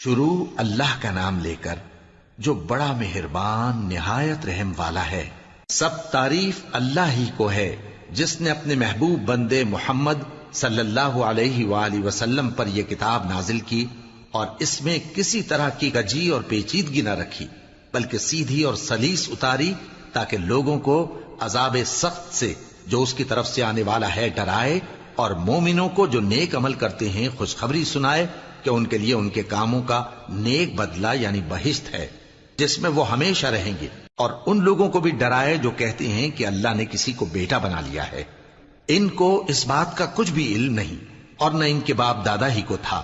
شروع اللہ کا نام لے کر جو بڑا مہربان نہایت رحم والا ہے۔ سب تعریف اللہ ہی کو ہے جس نے اپنے محبوب بندے محمد صلی اللہ علیہ وآلہ وسلم پر یہ کتاب نازل کی اور اس میں کسی طرح کی کجی اور پیچیدگی نہ رکھی، بلکہ سیدھی اور سلیس اتاری تاکہ لوگوں کو عذاب سخت سے جو اس کی طرف سے آنے والا ہے ڈرائے، اور مومنوں کو جو نیک عمل کرتے ہیں خوشخبری سنائے کہ ان کے لیے ان کے کاموں کا نیک بدلہ یعنی بہشت ہے جس میں وہ ہمیشہ رہیں گے، اور ان لوگوں کو بھی ڈرائے جو کہتے ہیں کہ اللہ نے کسی کو بیٹا بنا لیا ہے۔ ان کو اس بات کا کچھ بھی علم نہیں اور نہ ان کے باپ دادا ہی کو تھا۔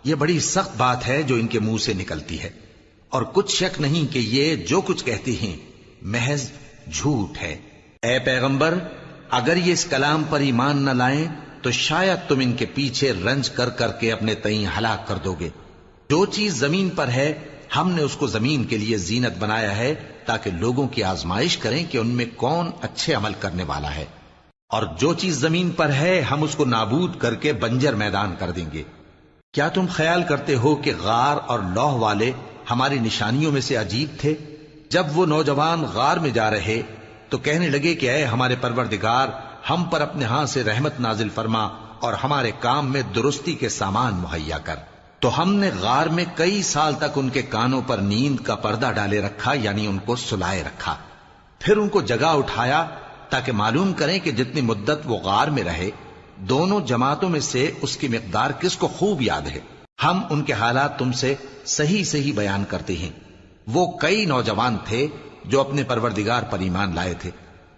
یہ بڑی سخت بات ہے جو ان کے منہ سے نکلتی ہے، اور کچھ شک نہیں کہ یہ جو کچھ کہتے ہیں محض جھوٹ ہے۔ اے پیغمبر، اگر یہ اس کلام پر ایمان نہ لائیں تو شاید تم ان کے پیچھے رنج کر کر کے اپنے تئیں ہلاک کر دو گے۔ جو چیز زمین پر ہے ہم نے اس کو زمین کے لیے زینت بنایا ہے تاکہ لوگوں کی آزمائش کریں کہ ان میں کون اچھے عمل کرنے والا ہے، اور جو چیز زمین پر ہے ہم اس کو نابود کر کے بنجر میدان کر دیں گے۔ کیا تم خیال کرتے ہو کہ غار اور لوح والے ہماری نشانیوں میں سے عجیب تھے؟ جب وہ نوجوان غار میں جا رہے تو کہنے لگے کہ اے ہمارے پروردگار، ہم پر اپنے ہاں سے رحمت نازل فرما اور ہمارے کام میں درستی کے سامان مہیا کر۔ تو ہم نے غار میں کئی سال تک ان کے کانوں پر نیند کا پردہ ڈالے رکھا، یعنی ان کو سلائے رکھا، پھر ان کو جگا اٹھایا تاکہ معلوم کریں کہ جتنی مدت وہ غار میں رہے دونوں جماعتوں میں سے اس کی مقدار کس کو خوب یاد ہے۔ ہم ان کے حالات تم سے صحیح صحیح بیان کرتے ہیں۔ وہ کئی نوجوان تھے جو اپنے پروردگار پر ایمان لائے تھے،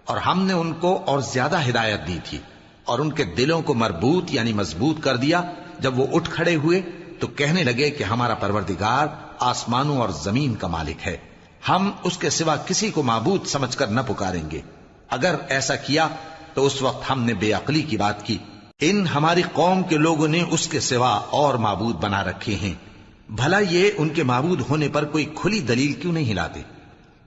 اور ہم نے ان کو اور زیادہ ہدایت دی تھی، اور ان کے دلوں کو مربوط یعنی مضبوط کر دیا۔ جب وہ اٹھ کھڑے ہوئے تو کہنے لگے کہ ہمارا پروردگار آسمانوں اور زمین کا مالک ہے، ہم اس کے سوا کسی کو معبود سمجھ کر نہ پکاریں گے۔ اگر ایسا کیا تو اس وقت ہم نے بے عقلی کی بات کی۔ ان ہماری قوم کے لوگوں نے اس کے سوا اور معبود بنا رکھے ہیں، بھلا یہ ان کے معبود ہونے پر کوئی کھلی دلیل کیوں نہیں لاتے؟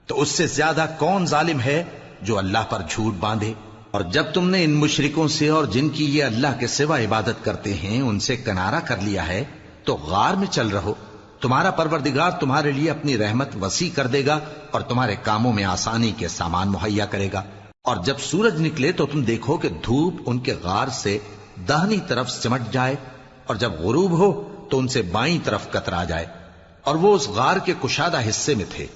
تو اس سے زیادہ کون ظالم ہے جو اللہ پر جھوٹ باندھے؟ اور جب تم نے ان مشرکوں سے اور جن کی یہ اللہ کے سوا عبادت کرتے ہیں ان سے کنارہ کر لیا ہے تو غار میں چل رہو، تمہارا پروردگار تمہارے لیے اپنی رحمت وسیع کر دے گا اور تمہارے کاموں میں آسانی کے سامان مہیا کرے گا۔ اور جب سورج نکلے تو تم دیکھو کہ دھوپ ان کے غار سے داہنی طرف سمٹ جائے، اور جب غروب ہو تو ان سے بائیں طرف کترا جائے، اور وہ اس غار کے کشادہ حصے میں تھے۔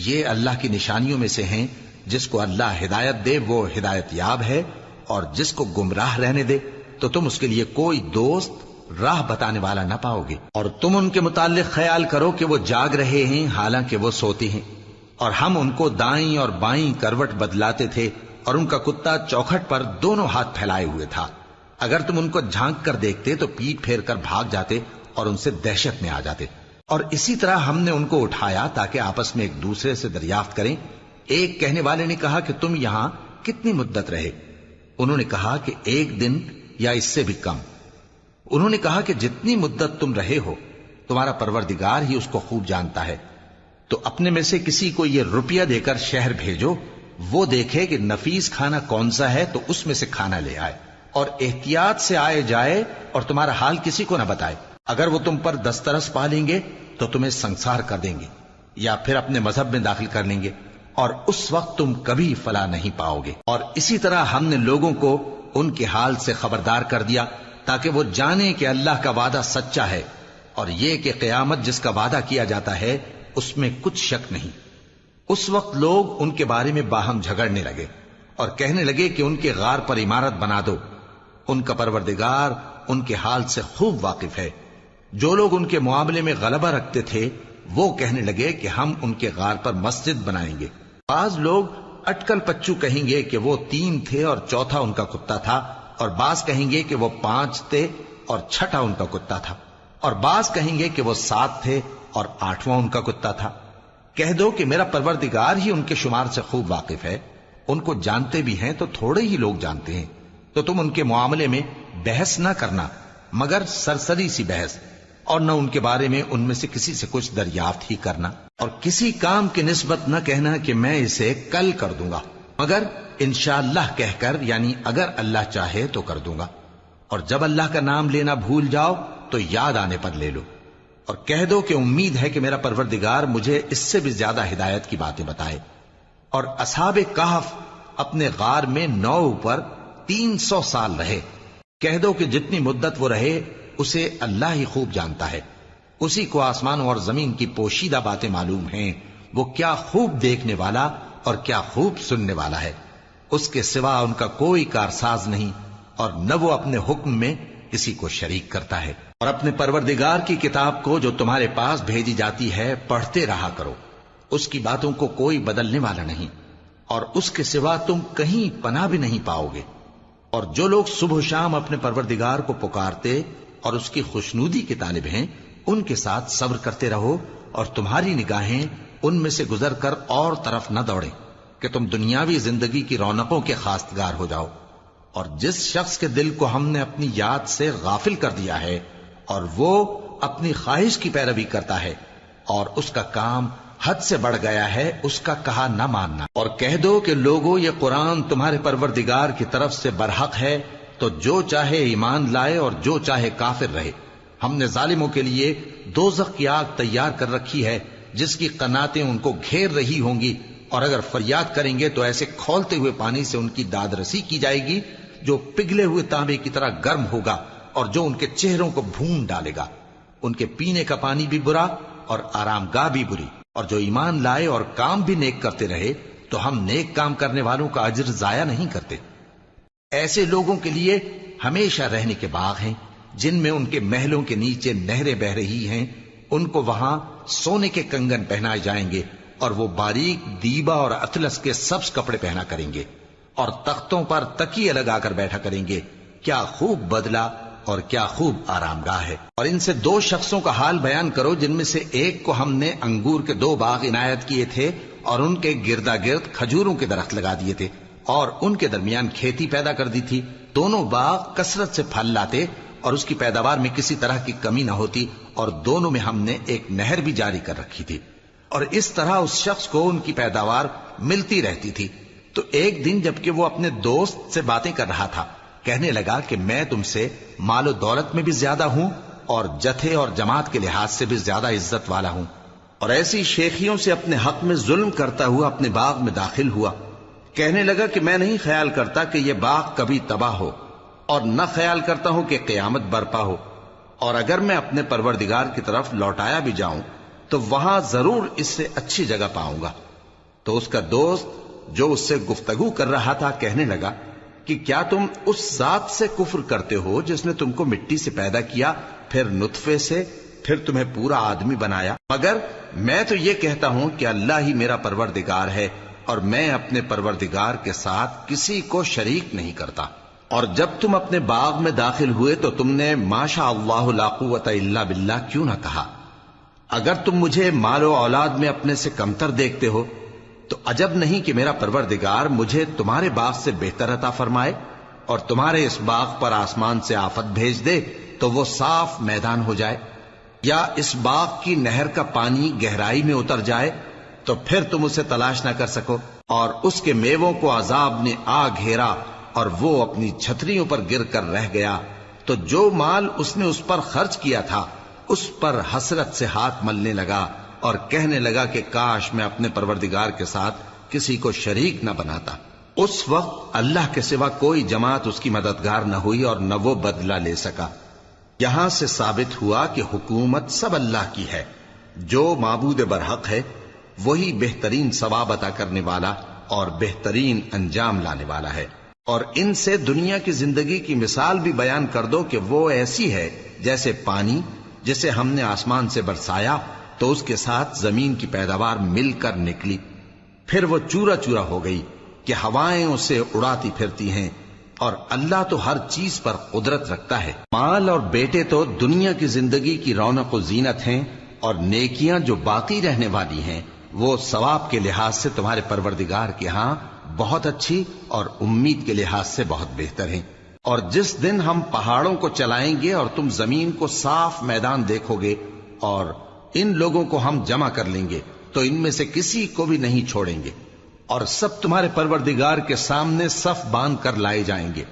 یہ اللہ کی نشانیوں میں سے ہیں، جس کو اللہ ہدایت دے وہ ہدایت یاب ہے، اور جس کو گمراہ رہنے دے تو تم اس کے لیے کوئی دوست راہ بتانے والا نہ پاؤ گے۔ اور تم ان کے متعلق خیال کرو کہ وہ جاگ رہے ہیں حالانکہ وہ سوتے ہیں، اور ہم ان کو دائیں اور بائیں کروٹ بدلاتے تھے، اور ان کا کتا چوکھٹ پر دونوں ہاتھ پھیلائے ہوئے تھا۔ اگر تم ان کو جھانک کر دیکھتے تو پیٹ پھیر کر بھاگ جاتے اور ان سے دہشت میں آ جاتے۔ اور اسی طرح ہم نے ان کو اٹھایا تاکہ آپس میں ایک دوسرے سے دریافت کریں۔ ایک کہنے والے نے کہا کہ تم یہاں کتنی مدت رہے؟ انہوں نے کہا کہ 1 دن یا اس سے بھی کم۔ انہوں نے کہا کہ جتنی مدت تم رہے ہو تمہارا پروردگار ہی اس کو خوب جانتا ہے، تو اپنے میں سے کسی کو یہ روپیہ دے کر شہر بھیجو، وہ دیکھے کہ نفیس کھانا کون سا ہے تو اس میں سے کھانا لے آئے، اور احتیاط سے آئے جائے اور تمہارا حال کسی کو نہ بتائے۔ اگر وہ تم پر دسترس پا لیں گے تو تمہیں سنسار کر دیں گے یا پھر اپنے مذہب میں داخل کر لیں گے، اور اس وقت تم کبھی فلاح نہیں پاؤ گے۔ اور اسی طرح ہم نے لوگوں کو ان کے حال سے خبردار کر دیا تاکہ وہ جانیں کہ اللہ کا وعدہ سچا ہے، اور یہ کہ قیامت جس کا وعدہ کیا جاتا ہے اس میں کچھ شک نہیں۔ اس وقت لوگ ان کے بارے میں باہم جھگڑنے لگے اور کہنے لگے کہ ان کے غار پر عمارت بنا دو۔ ان کا پروردگار ان کے حال سے خوب واقف ہے۔ جو لوگ ان کے معاملے میں غلبہ رکھتے تھے وہ کہنے لگے کہ ہم ان کے غار پر مسجد بنائیں گے۔ بعض لوگ اٹکل پچو کہیں گے کہ وہ 3 تھے اور چوتھا ان کا کتا تھا، اور بعض کہیں گے کہ وہ 5 تھے اور چھٹا ان کا کتا تھا، اور بعض کہیں گے کہ وہ 7 تھے اور 8واں ان کا کتا تھا۔ کہہ دو کہ میرا پروردگار ہی ان کے شمار سے خوب واقف ہے، ان کو جانتے بھی ہیں تو تھوڑے ہی لوگ جانتے ہیں۔ تو تم ان کے معاملے میں بحث نہ کرنا مگر سرسری سی بحث، اور نہ ان کے بارے میں ان میں سے کسی سے کچھ دریافت ہی کرنا، اور کسی کام کی نسبت نہ کہنا کہ میں اسے کل کر دوں گا، مگر انشاءاللہ کہہ کر، یعنی اگر اللہ چاہے تو کر دوں گا۔ اور جب اللہ کا نام لینا بھول جاؤ تو یاد آنے پر لے لو۔ اور کہہ دو کہ امید ہے کہ میرا پروردگار مجھے اس سے بھی زیادہ ہدایت کی باتیں بتائے۔ اور اصحاب کہف اپنے غار میں 9 اوپر 300 سال رہے۔ کہہ دو کہ جتنی مدت وہ رہے اسے اللہ ہی خوب جانتا ہے، اسی کو آسمانوں اور زمین کی پوشیدہ باتیں معلوم ہیں، وہ کیا خوب دیکھنے والا اور کیا خوب سننے والا ہے۔ اس کے سوا ان کا کوئی کارساز نہیں، اور نہ وہ اپنے حکم میں کسی کو شریک کرتا ہے۔ اور اپنے پروردگار کی کتاب کو جو تمہارے پاس بھیجی جاتی ہے پڑھتے رہا کرو، اس کی باتوں کو کوئی بدلنے والا نہیں، اور اس کے سوا تم کہیں پناہ بھی نہیں پاؤ گے۔ اور جو لوگ صبح و شام اپنے پروردگار کو پکارتے اور اس کی خوشنودی کے طالب ہیں، ان کے ساتھ صبر کرتے رہو، اور تمہاری نگاہیں ان میں سے گزر کر اور طرف نہ دوڑیں کہ تم دنیاوی زندگی کی رونقوں کے خواستگار ہو جاؤ۔ اور جس شخص کے دل کو ہم نے اپنی یاد سے غافل کر دیا ہے اور وہ اپنی خواہش کی پیروی کرتا ہے اور اس کا کام حد سے بڑھ گیا ہے، اس کا کہا نہ ماننا۔ اور کہہ دو کہ لوگو یہ قرآن تمہارے پروردگار کی طرف سے برحق ہے، تو جو چاہے ایمان لائے اور جو چاہے کافر رہے۔ ہم نے ظالموں کے لیے دوزخ کی آگ تیار کر رکھی ہے جس کی قناتیں ان کو گھیر رہی ہوں گی، اور اگر فریاد کریں گے تو ایسے کھولتے ہوئے پانی سے ان کی داد رسی کی جائے گی جو پگھلے ہوئے تانبے کی طرح گرم ہوگا اور جو ان کے چہروں کو بھون ڈالے گا۔ ان کے پینے کا پانی بھی برا اور آرام گاہ بھی بری۔ اور جو ایمان لائے اور کام بھی نیک کرتے رہے تو ہم نیک کام کرنے والوں کا اجر ضائع نہیں کرتے۔ ایسے لوگوں کے لیے ہمیشہ رہنے کے باغ ہیں جن میں ان کے محلوں کے نیچے نہریں بہ رہی ہیں، ان کو وہاں سونے کے کنگن پہنائے جائیں گے، اور وہ باریک دیبا اور اطلس کے سبز کپڑے پہنا کریں گے، اور تختوں پر تکیے لگا کر بیٹھا کریں گے۔ کیا خوب بدلہ اور کیا خوب آرام گاہ ہے۔ اور ان سے 2 شخصوں کا حال بیان کرو جن میں سے ایک کو ہم نے انگور کے 2 باغ عنایت کیے تھے اور ان کے گردا گرد کھجوروں کے درخت لگا دیے تھے اور ان کے درمیان کھیتی پیدا کر دی تھی۔ دونوں باغ کثرت سے پھل لاتے اور اس کی پیداوار میں کسی طرح کی کمی نہ ہوتی، اور دونوں میں ہم نے ایک نہر بھی جاری کر رکھی تھی، اور اس طرح اس شخص کو ان کی پیداوار ملتی رہتی تھی۔ تو ایک دن جبکہ وہ اپنے دوست سے باتیں کر رہا تھا، کہنے لگا کہ میں تم سے مال و دولت میں بھی زیادہ ہوں اور جتھے اور جماعت کے لحاظ سے بھی زیادہ عزت والا ہوں، اور ایسی شیخیوں سے اپنے حق میں ظلم کرتا ہوا اپنے باغ میں داخل ہوا۔ کہنے لگا کہ میں نہیں خیال کرتا کہ یہ باغ کبھی تباہ ہو، اور نہ خیال کرتا ہوں کہ قیامت برپا ہو، اور اگر میں اپنے پروردگار کی طرف لوٹایا بھی جاؤں تو وہاں ضرور اس سے اچھی جگہ پاؤں گا۔ تو اس کا دوست جو اس سے گفتگو کر رہا تھا کہنے لگا کہ کیا تم اس ذات سے کفر کرتے ہو جس نے تم کو مٹی سے پیدا کیا، پھر نطفے سے، پھر تمہیں پورا آدمی بنایا؟ مگر میں تو یہ کہتا ہوں کہ اللہ ہی میرا پروردگار ہے، اور میں اپنے پروردگار کے ساتھ کسی کو شریک نہیں کرتا۔ اور جب تم اپنے باغ میں داخل ہوئے تو تم نے ماشاء اللہ لا قوت الا باللہ کیوں نہ کہا؟ اگر تم مجھے مال و اولاد میں اپنے سے کمتر دیکھتے ہو تو عجب نہیں کہ میرا پروردگار مجھے تمہارے باغ سے بہتر عطا فرمائے اور تمہارے اس باغ پر آسمان سے آفت بھیج دے تو وہ صاف میدان ہو جائے، یا اس باغ کی نہر کا پانی گہرائی میں اتر جائے تو پھر تم اسے تلاش نہ کر سکو، اور اس کے میووں کو عذاب نے آ گھیرا اور وہ اپنی چھتریوں پر گر کر رہ گیا، تو جو مال اس نے اس پر خرچ کیا تھا اس پر حسرت سے ہاتھ ملنے لگا اور کہنے لگا کہ کاش میں اپنے پروردگار کے ساتھ کسی کو شریک نہ بناتا۔ اس وقت اللہ کے سوا کوئی جماعت اس کی مددگار نہ ہوئی اور نہ وہ بدلہ لے سکا۔ یہاں سے ثابت ہوا کہ حکومت سب اللہ کی ہے، جو معبود برحق ہے وہی بہترین ثواب عطا کرنے والا اور بہترین انجام لانے والا ہے۔ اور ان سے دنیا کی زندگی کی مثال بھی بیان کر دو کہ وہ ایسی ہے جیسے پانی جسے ہم نے آسمان سے برسایا تو اس کے ساتھ زمین کی پیداوار مل کر نکلی، پھر وہ چورا چورا ہو گئی کہ ہوائیں اسے اڑاتی پھرتی ہیں، اور اللہ تو ہر چیز پر قدرت رکھتا ہے۔ مال اور بیٹے تو دنیا کی زندگی کی رونق و زینت ہیں، اور نیکیاں جو باقی رہنے والی ہیں وہ ثواب کے لحاظ سے تمہارے پروردگار کے ہاں بہت اچھی اور امید کے لحاظ سے بہت بہتر ہیں۔ اور جس دن ہم پہاڑوں کو چلائیں گے اور تم زمین کو صاف میدان دیکھو گے اور ان لوگوں کو ہم جمع کر لیں گے تو ان میں سے کسی کو بھی نہیں چھوڑیں گے، اور سب تمہارے پروردگار کے سامنے صف باندھ کر لائے جائیں گے،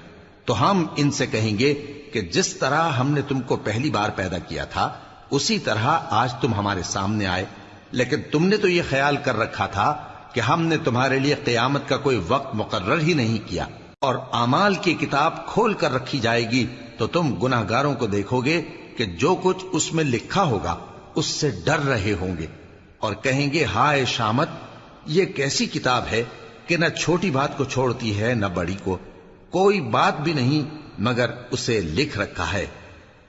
تو ہم ان سے کہیں گے کہ جس طرح ہم نے تم کو پہلی بار پیدا کیا تھا اسی طرح آج تم ہمارے سامنے آئے، لیکن تم نے تو یہ خیال کر رکھا تھا کہ ہم نے تمہارے لیے قیامت کا کوئی وقت مقرر ہی نہیں کیا، اور اعمال کی کتاب کھول کر رکھی جائے گی تو تم گناہگاروں کو دیکھو گے کہ جو کچھ اس میں لکھا ہوگا اس سے ڈر رہے ہوں گے، اور کہیں گے ہائے شامت، یہ کیسی کتاب ہے کہ نہ چھوٹی بات کو چھوڑتی ہے نہ بڑی کو، کوئی بات بھی نہیں مگر اسے لکھ رکھا ہے،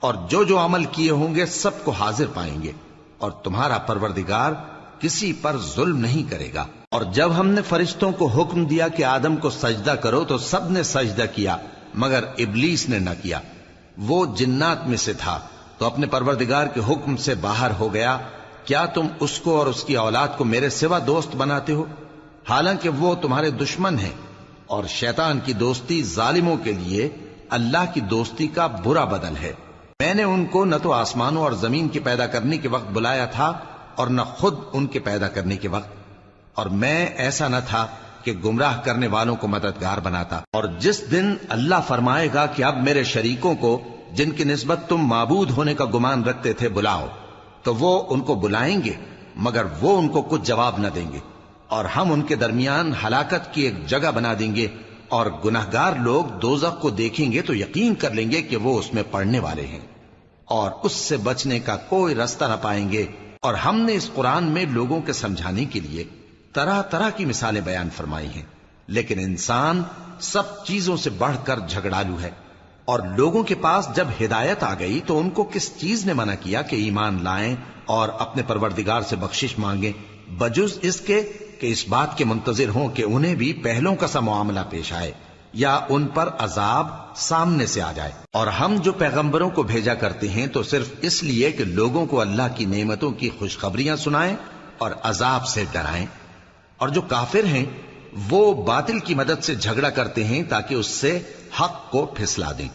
اور جو جو عمل کیے ہوں گے سب کو حاضر پائیں گے، اور تمہارا پروردگار کسی پر ظلم نہیں کرے گا۔ اور جب ہم نے فرشتوں کو حکم دیا کہ آدم کو سجدہ کرو تو سب نے سجدہ کیا مگر ابلیس نے نہ کیا، وہ جنات میں سے تھا تو اپنے پروردگار کے حکم سے باہر ہو گیا۔ کیا تم اس کو اور اس کی اولاد کو میرے سوا دوست بناتے ہو، حالانکہ وہ تمہارے دشمن ہیں، اور شیطان کی دوستی ظالموں کے لیے اللہ کی دوستی کا برا بدل ہے۔ میں نے ان کو نہ تو آسمانوں اور زمین کے پیدا کرنے کے وقت بلایا تھا اور نہ خود ان کے پیدا کرنے کے وقت، اور میں ایسا نہ تھا کہ گمراہ کرنے والوں کو مددگار بناتا۔ اور جس دن اللہ فرمائے گا کہ اب میرے شریکوں کو جن کی نسبت تم معبود ہونے کا گمان رکھتے تھے بلاؤ، تو وہ ان کو بلائیں گے مگر وہ ان کو کچھ جواب نہ دیں گے، اور ہم ان کے درمیان ہلاکت کی ایک جگہ بنا دیں گے، اور گناہگار لوگ دوزخ کو دیکھیں گے تو یقین کر لیں گے کہ وہ اس میں پڑنے والے ہیں، اور اس سے بچنے کا کوئی راستہ نہ پائیں گے۔ اور ہم نے اس قرآن میں لوگوں کے سمجھانے کے لیے طرح طرح کی مثالیں بیان فرمائی ہیں، لیکن انسان سب چیزوں سے بڑھ کر جھگڑالو ہے، اور لوگوں کے پاس جب ہدایت آ گئی تو ان کو کس چیز نے منع کیا کہ ایمان لائیں اور اپنے پروردگار سے بخشش مانگیں، بجز اس کے کہ اس بات کے منتظر ہوں کہ انہیں بھی پہلوں کا سا معاملہ پیش آئے یا ان پر عذاب سامنے سے آ جائے۔ اور ہم جو پیغمبروں کو بھیجا کرتے ہیں تو صرف اس لیے کہ لوگوں کو اللہ کی نعمتوں کی خوشخبریاں سنائیں اور عذاب سے ڈرائیں، اور جو کافر ہیں وہ باطل کی مدد سے جھگڑا کرتے ہیں تاکہ اس سے حق کو پھسلا دیں،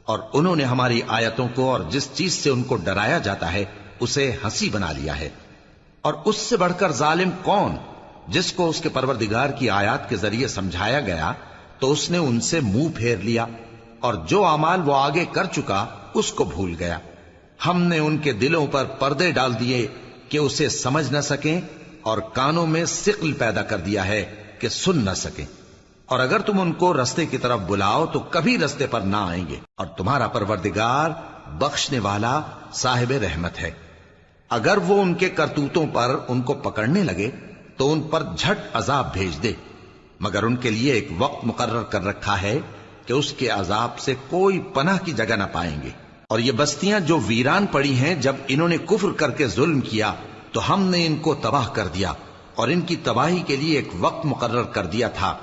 اور انہوں نے ہماری آیتوں کو اور جس چیز سے ان کو ڈرایا جاتا ہے اسے ہنسی بنا لیا ہے۔ اور اس سے بڑھ کر ظالم کون، جس کو اس کے پروردگار کی آیات کے ذریعے سمجھایا گیا تو اس نے ان سے منہ پھیر لیا، اور جو اعمال وہ آگے کر چکا اس کو بھول گیا۔ ہم نے ان کے دلوں پر پردے ڈال دیے کہ اسے سمجھ نہ سکیں، اور کانوں میں ثقل پیدا کر دیا ہے کہ سن نہ سکیں، اور اگر تم ان کو رستے کی طرف بلاؤ تو کبھی رستے پر نہ آئیں گے، اور تمہارا پروردگار بخشنے والا صاحب رحمت ہے۔ اگر وہ ان کے کرتوتوں پر ان کو پکڑنے لگے تو ان پر جھٹ عذاب بھیج دے، مگر ان کے لیے ایک وقت مقرر کر رکھا ہے کہ اس کے عذاب سے کوئی پناہ کی جگہ نہ پائیں گے۔ اور یہ بستیاں جو ویران پڑی ہیں، جب انہوں نے کفر کر کے ظلم کیا تو ہم نے ان کو تباہ کر دیا، اور ان کی تباہی کے لیے ایک وقت مقرر کر دیا تھا۔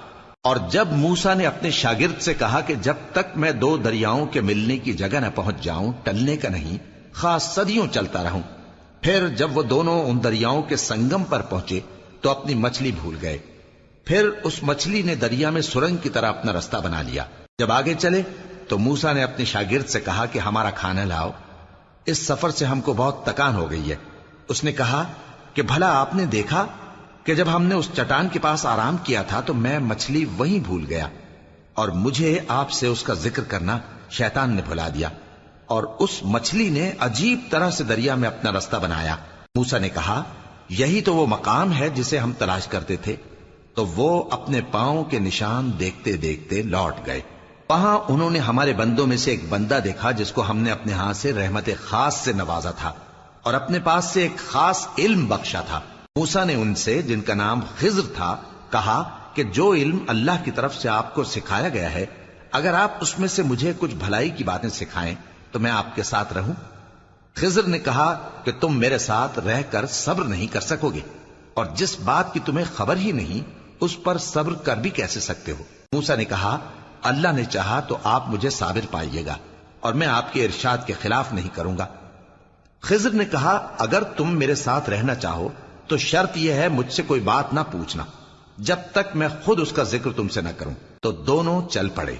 اور جب موسیٰ نے اپنے شاگرد سے کہا کہ جب تک میں دو دریاؤں کے ملنے کی جگہ نہ پہنچ جاؤں ٹلنے کا نہیں، خاص صدیوں چلتا رہوں، پھر جب وہ دونوں ان دریاؤں کے سنگم پر پہنچے تو اپنی مچھلی بھول گئے، پھر اس مچھلی نے دریا میں سرنگ کی طرح اپنا رستہ بنا لیا۔ جب آگے چلے تو موسیٰ نے اپنے شاگرد سے کہا کہ ہمارا کھانا لاؤ، اس سفر سے ہم کو بہت تکان ہو گئی ہے۔ اس نے کہا کہ بھلا آپ نے دیکھا کہ جب ہم نے اس چٹان کے پاس آرام کیا تھا تو میں مچھلی وہیں بھول گیا، اور مجھے آپ سے اس کا ذکر کرنا شیطان نے بھلا دیا، اور اس مچھلی نے عجیب طرح سے دریا میں اپنا رستہ بنایا۔ موسیٰ نے کہا یہی تو وہ مقام ہے جسے ہم تلاش کرتے تھے، تو وہ اپنے پاؤں کے نشان دیکھتے دیکھتے لوٹ گئے۔ وہاں انہوں نے ہمارے بندوں میں سے ایک بندہ دیکھا جس کو ہم نے اپنے ہاں سے رحمت خاص سے نوازا تھا اور اپنے پاس سے ایک خاص علم بخشا تھا۔ موسیٰ نے ان سے جن کا نام خضر تھا کہا کہ جو علم اللہ کی طرف سے آپ کو سکھایا گیا ہے، اگر آپ اس میں سے مجھے کچھ بھلائی کی باتیں سکھائیں تو میں آپ کے ساتھ رہوں۔ خضر نے کہا کہ تم میرے ساتھ رہ کر صبر نہیں کر سکو گے، اور جس بات کی تمہیں خبر ہی نہیں اس پر صبر کر بھی کیسے سکتے ہو؟ موسیٰ نے کہا اللہ نے چاہا تو آپ مجھے صابر پائیے گا، اور میں آپ کے ارشاد کے خلاف نہیں کروں گا۔ خضر نے کہا اگر تم میرے ساتھ رہنا چاہو تو شرط یہ ہے مجھ سے کوئی بات نہ پوچھنا جب تک میں خود اس کا ذکر تم سے نہ کروں۔ تو دونوں چل پڑے،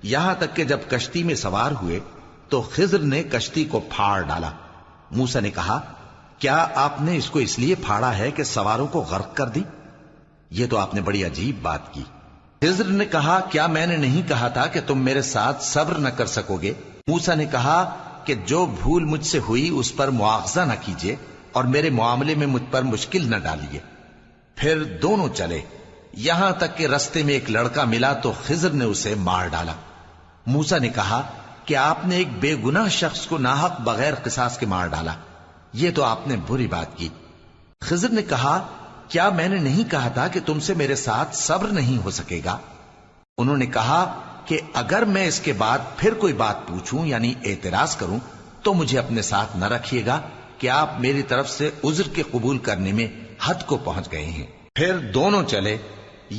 یہاں تک کہ جب کشتی میں سوار ہوئے تو خضر نے کشتی کو پھاڑ ڈالا۔ موسیٰ نے کہا کیا آپ نے اس کو اس لیے پھاڑا ہے کہ سواروں کو غرق کر دی؟ یہ تو آپ نے بڑی عجیب بات کی۔ خضر نے کہا کیا میں نے نہیں کہا تھا کہ تم میرے ساتھ صبر نہ کر سکو گے؟ موسیٰ نے کہا کہ جو بھول مجھ سے ہوئی اس پر مواخذہ نہ کیجیے اور میرے معاملے میں مجھ پر مشکل نہ ڈالیے۔ پھر دونوں چلے، یہاں تک کہ رستے میں ایک لڑکا ملا تو خضر نے اسے مار ڈالا۔ موسیٰ نے کہا کہ آپ نے ایک بے گناہ شخص کو ناحق بغیر قصاص کے مار ڈالا، یہ تو آپ نے بری بات کی۔ خضر نے کہا کیا میں نے نہیں کہا تھا کہ تم سے میرے ساتھ صبر نہیں ہو سکے گا؟ انہوں نے کہا کہ اگر میں اس کے بعد پھر کوئی بات پوچھوں یعنی اعتراض کروں تو مجھے اپنے ساتھ نہ رکھیے گا کہ آپ میری طرف سے عذر کے قبول کرنے میں حد کو پہنچ گئے ہیں۔ پھر دونوں چلے،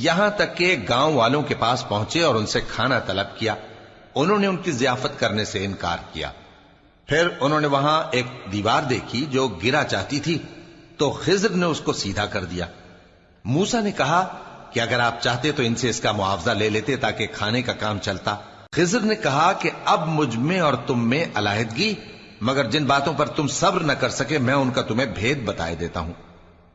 یہاں تک کہ گاؤں والوں کے پاس پہنچے اور ان سے کھانا طلب کیا۔ انہوں نے ان کی ضیافت کرنے سے انکار کیا۔ پھر انہوں نے وہاں ایک دیوار دیکھی جو گرا چاہتی تھی تو خضر نے اس کو سیدھا کر دیا۔ موسیٰ نے کہا کہ اگر آپ چاہتے تو ان سے اس کا معاوضہ لے لیتے تاکہ کھانے کا کام چلتا۔ خضر نے کہا کہ اب مجھ میں اور تم میں علیحدگی، مگر جن باتوں پر تم صبر نہ کر سکے میں ان کا تمہیں بھید بتائے دیتا ہوں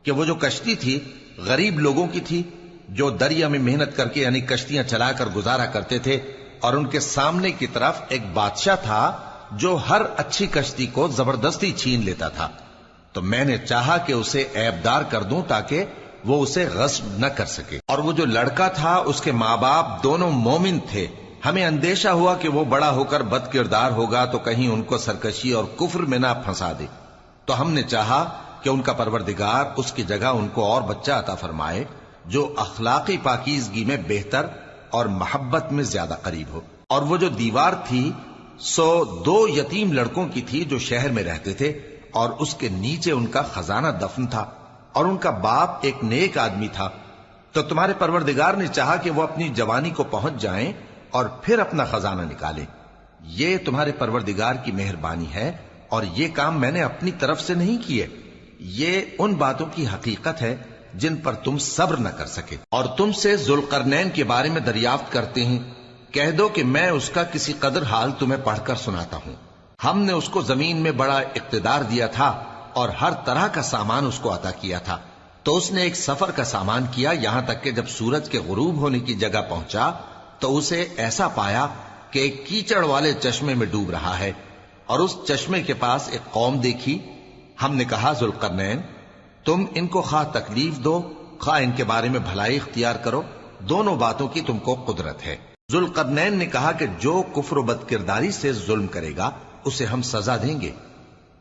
کہ وہ جو کشتی تھی غریب لوگوں کی تھی جو دریا میں محنت کر کے یعنی کشتیاں چلا کر گزارا کرتے تھے، اور ان کے سامنے کی طرف ایک بادشاہ تھا جو ہر اچھی کشتی کو زبردستی چھین لیتا تھا، تو میں نے چاہا کہ اسے عیبدار کر دوں تاکہ وہ اسے غصب نہ کر سکے۔ اور وہ جو لڑکا تھا اس کے ماں باپ دونوں مومن تھے، ہمیں اندیشہ ہوا کہ وہ بڑا ہو کر بد کردار ہوگا تو کہیں ان کو سرکشی اور کفر میں نہ پھنسا دے، تو ہم نے چاہا کہ ان کا پروردگار اس کی جگہ ان کو اور بچہ عطا فرمائے جو اخلاقی پاکیزگی میں بہتر اور محبت میں زیادہ قریب ہو۔ اور وہ جو دیوار تھی سو 2 یتیم لڑکوں کی تھی جو شہر میں رہتے تھے، اور اس کے نیچے ان کا خزانہ دفن تھا، اور ان کا باپ ایک نیک آدمی تھا۔ تو تمہارے پروردگار نے چاہا کہ وہ اپنی جوانی کو پہنچ جائیں اور پھر اپنا خزانہ نکالیں۔ یہ تمہارے پروردگار کی مہربانی ہے، اور یہ کام میں نے اپنی طرف سے نہیں کیے، یہ ان باتوں کی حقیقت ہے جن پر تم صبر نہ کر سکے۔ اور تم سے ذوالقرنین کے بارے میں دریافت کرتے ہیں، کہہ دو کہ میں اس کا کسی قدر حال تمہیں پڑھ کر سناتا ہوں۔ ہم نے اس کو زمین میں بڑا اقتدار دیا تھا اور ہر طرح کا سامان اس کو عطا کیا تھا، تو اس نے ایک سفر کا سامان کیا، یہاں تک کہ جب سورج کے غروب ہونے کی جگہ پہنچا تو اسے ایسا پایا کہ ایک کیچڑ والے چشمے میں ڈوب رہا ہے، اور اس چشمے کے پاس ایک قوم دیکھی۔ ہم نے کہا ذوالقرنین تم ان کو خواہ تکلیف دو خواہ ان کے بارے میں بھلائی اختیار کرو، دونوں باتوں کی تم کو قدرت ہے۔ ذوالقرنین نے کہا کہ جو کفر و بد کرداری سے ظلم کرے گا اسے ہم سزا دیں گے،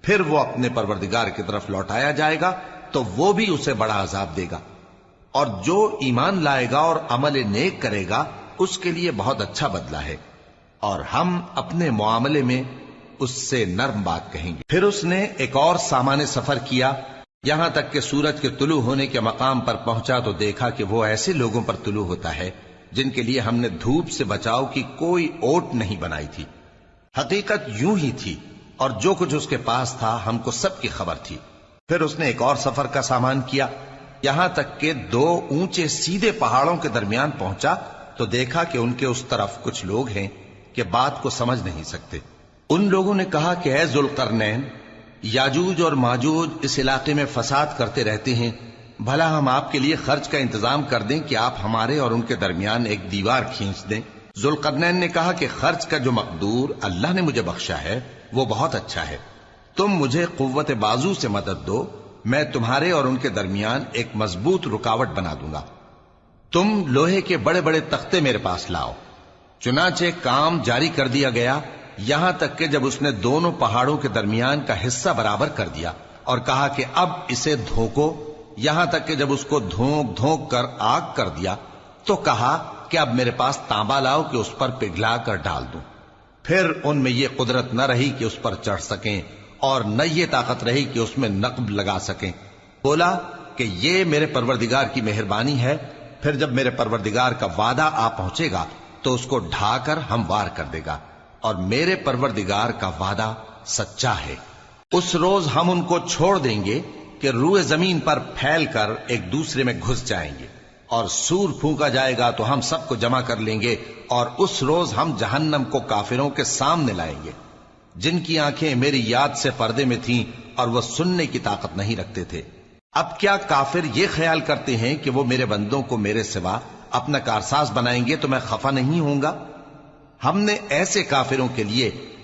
پھر وہ اپنے پروردگار کی طرف لوٹایا جائے گا تو وہ بھی اسے بڑا عذاب دے گا، اور جو ایمان لائے گا اور عمل نیک کرے گا اس کے لیے بہت اچھا بدلہ ہے، اور ہم اپنے معاملے میں اس سے نرم بات کہیں گے۔ پھر اس نے ایک اور سامان سفر کیا، یہاں تک کہ سورج کے طلوع ہونے کے مقام پر پہنچا تو دیکھا کہ وہ ایسے لوگوں پر طلوع ہوتا ہے جن کے لیے ہم نے دھوپ سے بچاؤ کی کوئی اوٹ نہیں بنائی تھی۔ حقیقت یوں ہی تھی، اور جو کچھ اس کے پاس تھا ہم کو سب کی خبر تھی۔ پھر اس نے ایک اور سفر کا سامان کیا، یہاں تک کہ 2 اونچے سیدھے پہاڑوں کے درمیان پہنچا تو دیکھا کہ ان کے اس طرف کچھ لوگ ہیں کہ بات کو سمجھ نہیں سکتے۔ ان لوگوں نے کہا کہ اے ذوالقرنین، یاجوج اور ماجوج اس علاقے میں فساد کرتے رہتے ہیں، بھلا ہم آپ کے لیے خرچ کا انتظام کر دیں کہ آپ ہمارے اور ان کے درمیان ایک دیوار کھینچ دیں۔ ذوالقرنین نے کہا کہ خرچ کا جو مقدور اللہ نے مجھے بخشا ہے وہ بہت اچھا ہے، تم مجھے قوت بازو سے مدد دو، میں تمہارے اور ان کے درمیان ایک مضبوط رکاوٹ بنا دوں گا۔ تم لوہے کے بڑے بڑے تختے میرے پاس لاؤ۔ چنانچہ کام جاری کر دیا گیا، یہاں تک کہ جب اس نے دونوں پہاڑوں کے درمیان کا حصہ برابر کر دیا اور کہا کہ اب اسے دھوکو، یہاں تک کہ جب اس کو دھونک دھونک کر آگ کر دیا تو کہا کہ اب میرے پاس تانبا لاؤ کہ اس پر پگھلا کر ڈال دوں۔ پھر ان میں یہ قدرت نہ رہی کہ اس پر چڑھ سکیں، اور نہ یہ طاقت رہی کہ اس میں نقب لگا سکیں۔ بولا کہ یہ میرے پروردگار کی مہربانی ہے، پھر جب میرے پروردگار کا وعدہ آ پہنچے گا تو اس کو ڈھا کر ہموار کر دے گا، اور میرے پروردگار کا وعدہ سچا ہے۔ اس روز ہم ان کو چھوڑ دیں گے کہ روئے زمین پر پھیل کر ایک دوسرے میں گھس جائیں گے، اور سور پھونکا جائے گا تو ہم سب کو جمع کر لیں گے، اور اس روز ہم جہنم کو کافروں کے سامنے لائیں گے جن کی آنکھیں میری یاد سے پردے میں تھیں اور وہ سننے کی طاقت نہیں رکھتے تھے۔ اب کیا کافر یہ خیال کرتے ہیں کہ وہ میرے بندوں کو میرے سوا اپنا کارساز بنائیں گے تو میں خفا نہیں ہوں گا؟ ہم نے ایسے کافروں کے لیے